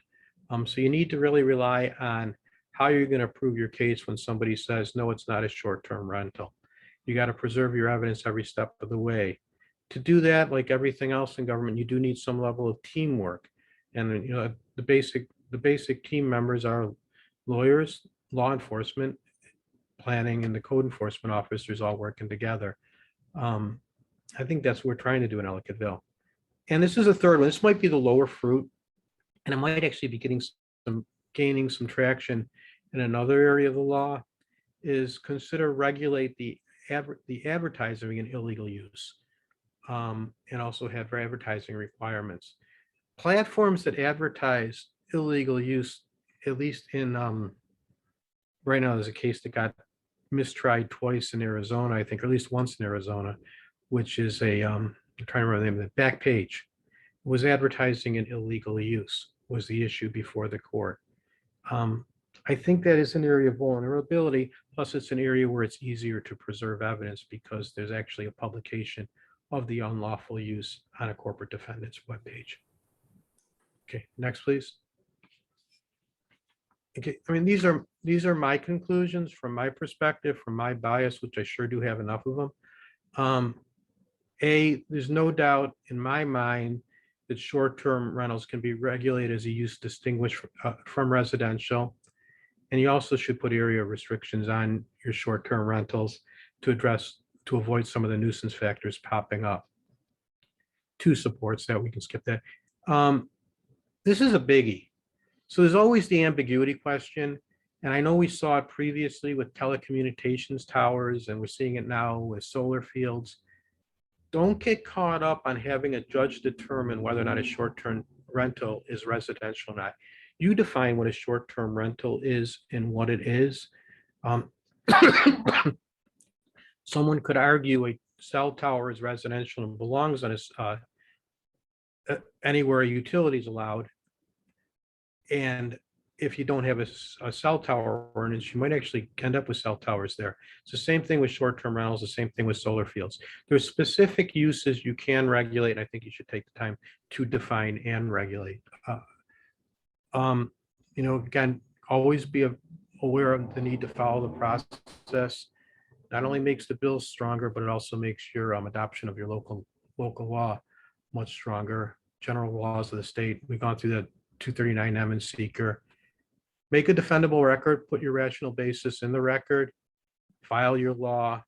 So you need to really rely on how you're going to prove your case when somebody says, no, it's not a short-term rental. You got to preserve your evidence every step of the way. To do that, like everything else in government, you do need some level of teamwork. And the basic team members are lawyers, law enforcement, planning, and the code enforcement officers all working together. I think that's what we're trying to do in Ellicottville. And this is a third one. This might be the lower fruit, and it might actually be gaining some traction in another area of the law, is consider regulate the advertising in illegal use, and also have advertising requirements. Platforms that advertise illegal use, at least in right now, there's a case that got mistried twice in Arizona, I think, or at least once in Arizona, which is I'm trying to remember the name of it. Backpage was advertising in illegal use was the issue before the court. I think that is an area of vulnerability. Plus, it's an area where it's easier to preserve evidence because there's actually a publication of the unlawful use on a corporate defendant's webpage. Okay, next, please. Okay, I mean, these are my conclusions from my perspective, from my bias, which I sure do have enough of them. There's no doubt in my mind that short-term rentals can be regulated as a use distinguished from residential. And you also should put area restrictions on your short-term rentals to avoid some of the nuisance factors popping up. Two supports that, we can skip that. This is a biggie. So there's always the ambiguity question. And I know we saw it previously with telecommunications towers, and we're seeing it now with solar fields. Don't get caught up on having a judge determine whether or not a short-term rental is residential or not. You define what a short-term rental is and what it is. Someone could argue a cell tower is residential and belongs on anywhere a utility is allowed. And if you don't have a cell tower ordinance, you might actually end up with cell towers there. It's the same thing with short-term rentals, the same thing with solar fields. There's specific uses you can regulate, and I think you should take the time to define and regulate. Again, always be aware of the need to follow the process. Not only makes the bills stronger, but it also makes your adoption of your local law much stronger. General laws of the state, we've gone through the 239M and seeker. Make a defendable record, put your rational basis in the record, file your law.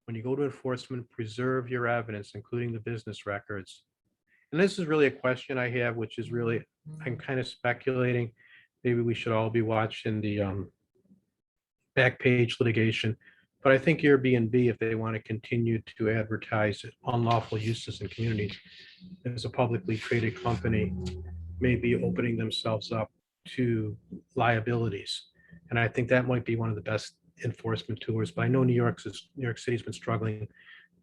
When you go to enforcement, preserve your evidence, including the business records. And this is really a question I have, which is really, I'm kind of speculating. Maybe we should all be watching the Backpage litigation. But I think Airbnb, if they want to continue to advertise unlawful uses in communities as a publicly traded company, may be opening themselves up to liabilities. And I think that might be one of the best enforcement tools. But I know New York City's been struggling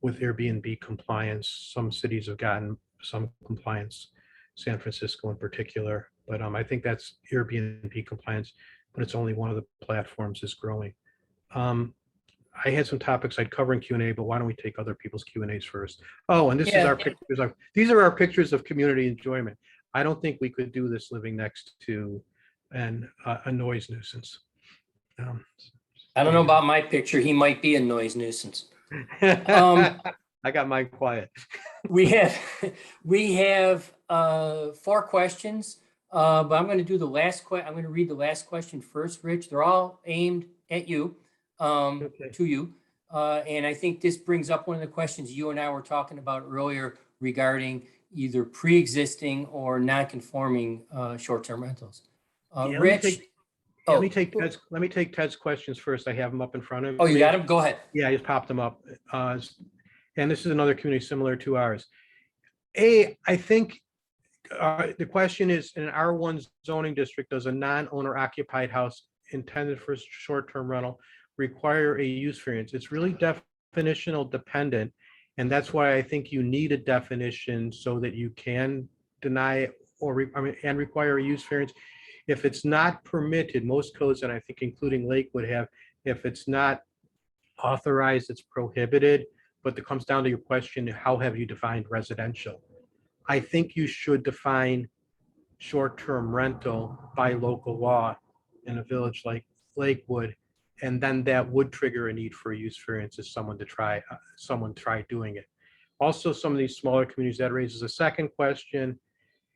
with Airbnb compliance. Some cities have gotten some compliance, San Francisco in particular. But I think that's Airbnb compliance, but it's only one of the platforms is growing. I had some topics I'd cover in Q&A, but why don't we take other people's Q&As first? Oh, and this is Yeah. our pictures of, these are our pictures of community enjoyment. I don't think we could do this living next to a noise nuisance. I don't know about my picture. He might be a noise nuisance. Um, I got mine quiet. We have 4 questions, but I'm going to do the last I'm going to read the last question first, Rich. They're all aimed at you, Okay. to you. And I think this brings up one of the questions you and I were talking about earlier regarding either pre-existing or non-conforming short-term rentals. Yeah, Rich. let me take Ted's questions first. I have them up in front of me. Oh, you got him? Go ahead. Yeah, I just popped them up. And this is another community similar to ours. I think the question is, in an R1 zoning district, does a non-owner occupied house intended for short-term rental require a use variance? It's really definitional dependent. And that's why I think you need a definition so that you can deny and require a use variance. If it's not permitted, most codes, and I think including Lakewood have, if it's not authorized, it's prohibited. But it comes down to your question, how have you defined residential? I think you should define short-term rental by local law in a village like Lakewood, and then that would trigger a need for a use variance as someone try doing it. Also, some of these smaller communities, that raises a second question.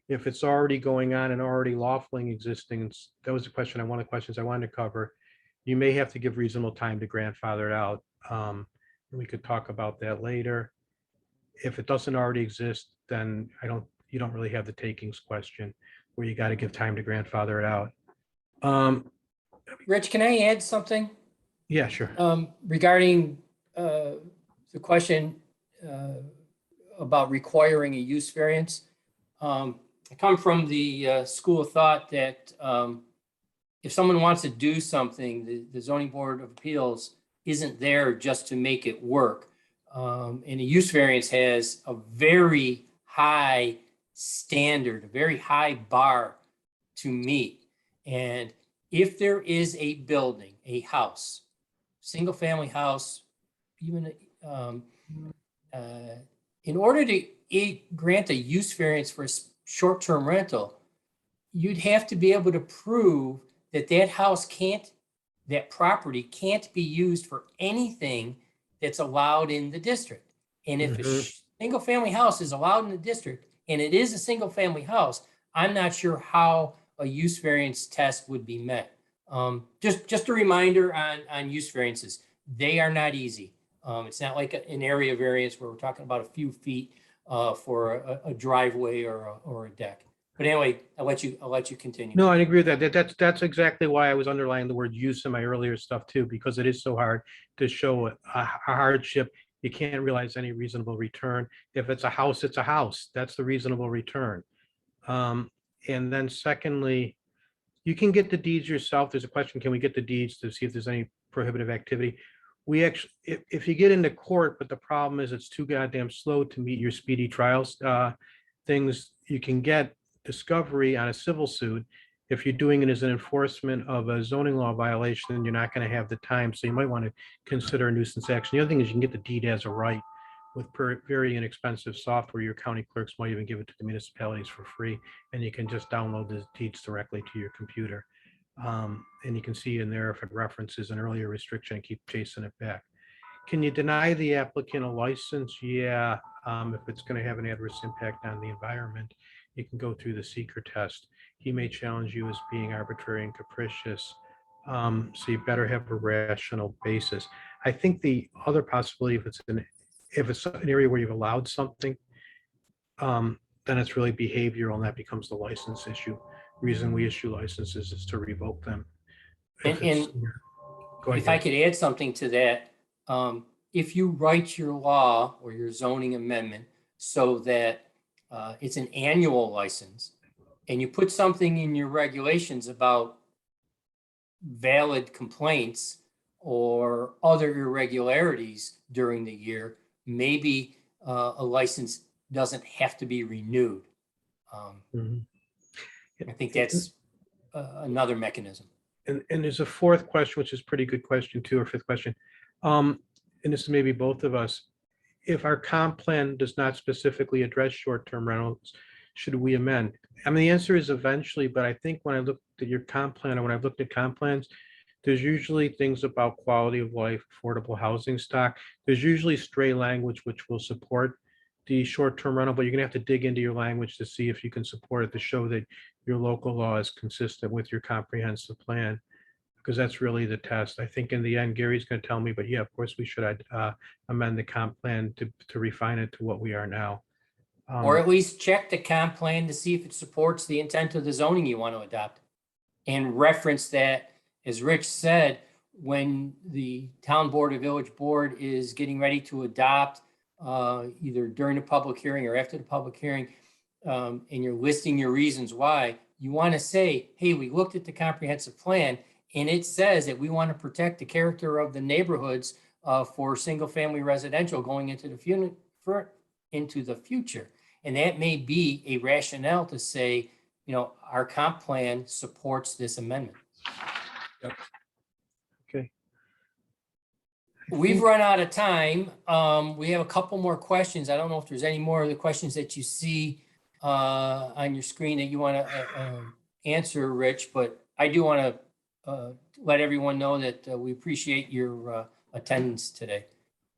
If it's already going on and already lawfully existing, that was one of the questions I wanted to cover. You may have to give reasonable time to grandfather it out. We could talk about that later. If it doesn't already exist, then you don't really have the takings question where you got to give time to grandfather it out. Rich, can I add something? Yeah, sure. Regarding the question about requiring a use variance. I come from the school of thought that if someone wants to do something, the zoning board of appeals isn't there just to make it work. And a use variance has a very high standard, a very high bar to meet. And if there is a building, a house, single family house, even in order to grant a use variance for a short-term rental, you'd have to be able to prove that that property can't be used for anything that's allowed in the district. And if a single family house is allowed in the district and it is a single family house, I'm not sure how a use variance test would be met. Just a reminder on use variances. They are not easy. It's not like an area variance where we're talking about a few feet for a driveway or a deck. But anyway, I'll let you continue. No, I agree with that. That's exactly why I was underlining the word use in my earlier stuff too, because it is so hard to show a hardship. You can't realize any reasonable return. If it's a house, it's a house. That's the reasonable return. And then secondly, you can get the deeds yourself. There's a question, can we get the deeds to see if there's any prohibitive activity? We actually, if you get into court, but the problem is it's too goddamn slow to meet your speedy trials things, you can get discovery on a civil suit. If you're doing it as an enforcement of a zoning law violation, you're not going to have the time. So you might want to consider a nuisance action. The other thing is you can get the deed as a right with very inexpensive software. Your county clerks might even give it to the municipalities for free, and you can just download the deeds directly to your computer. And you can see in there if it references an earlier restriction and keep chasing it back. Can you deny the applicant a license? Yeah, if it's going to have an adverse impact on the environment, you can go through the seeker test. He may challenge you as being arbitrary and capricious. So you better have a rational basis. I think the other possibility, if it's an area where you've allowed something, then it's really behavioral, and that becomes the license issue. Reason we issue licenses is to revoke them. If I could add something to that, if you write your law or your zoning amendment so that it's an annual license, and you put something in your regulations about valid complaints or other irregularities during the year, maybe a license doesn't have to be renewed. I think that's another mechanism. And there's a fourth question, which is a pretty good question too, or fifth question. And this is maybe both of us. If our comp plan does not specifically address short-term rentals, should we amend? I mean, the answer is eventually, but I think when I looked at your comp plan, or when I've looked at comp plans, there's usually things about quality of life, affordable housing stock. There's usually stray language which will support the short-term rental, but you're gonna have to dig into your language to see if you can support it, to show that your local law is consistent with your comprehensive plan, because that's really the test. I think in the end, Gary's gonna tell me, but yeah, of course, we should amend the comp plan to refine it to what we are now. Or at least check the comp plan to see if it supports the intent of the zoning you want to adopt. And reference that, as Rich said, when the town board or village board is getting ready to adopt, either during the public hearing or after the public hearing, and you're listing your reasons why, you want to say, hey, we looked at the comprehensive plan and it says that we want to protect the character of the neighborhoods for single-family residential going into the future. And that may be a rationale to say, you know, our comp plan supports this amendment. Okay. We've run out of time. We have a couple more questions. I don't know if there's any more of the questions that you see on your screen that you want to answer, Rich, but I do want to let everyone know that we appreciate your attendance today.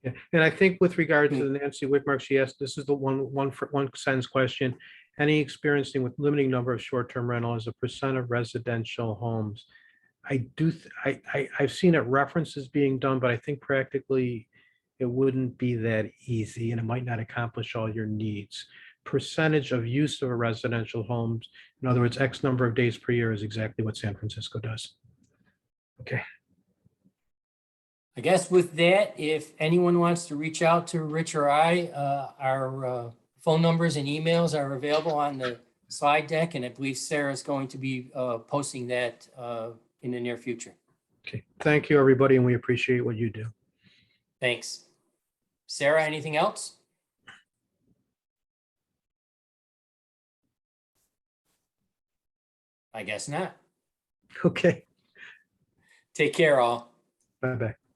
Yeah, and I think with regard to the Nancy Whitmark, she asked, this is the one sentence question. Any experiencing with limiting number of short-term rental as a percent of residential homes? I've seen it references being done, but I think practically it wouldn't be that easy and it might not accomplish all your needs. Percentage of use of a residential homes, in other words, X number of days per year, is exactly what San Francisco does. Okay. I guess with that, if anyone wants to reach out to Rich or I, our phone numbers and emails are available on the slide deck, and I believe Sarah's going to be posting that in the near future. Okay, thank you, everybody, and we appreciate what you do. Thanks. Sarah, anything else? I guess not. Okay, Take care, all. bye-bye.